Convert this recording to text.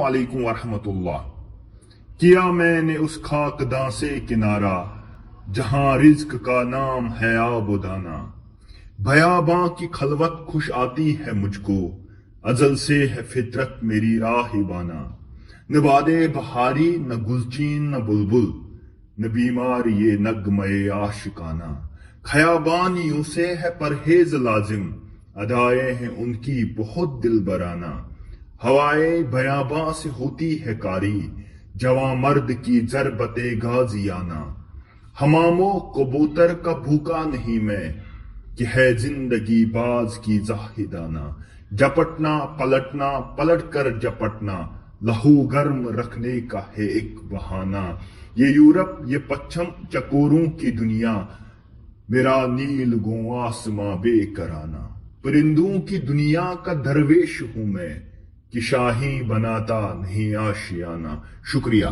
علیکم ورحمۃ اللہ۔ کیا میں نے اس خاک داں سے کنارہ جہاں رزق کا نام ہے آب و دانہ، بیاباں کی خلوت خوش آتی ہے مجھ کو، ازل سے ہے فطرت میری راہبانہ، نہ بادے بہاری نہ گلچین نہ بلبل، نہ بیمار یہ نغمے عاشقانہ، خیابانیوں سے ہے پرہیز لازم، ادائیں ہیں ان کی بہت دل برانہ، ہوائے بیاباں سے ہوتی ہے کاری، جواں مرد کی ضربت غازیانہ، حمام و کبوتر کا بھوکا نہیں میں، کہ ہے زندگی باز کی زاہدانہ، جپٹنا پلٹنا پلٹ کر جپٹنا، لہو گرم رکھنے کا ہے ایک بہانہ، یہ یورپ یہ پچھم چکوروں کی دنیا، میرا نیل گوں آسماں بے کرانہ، پرندوں کی دنیا کا درویش ہوں میں، کہ شاہی بناتا نہیں آشیانہ۔ شکریہ۔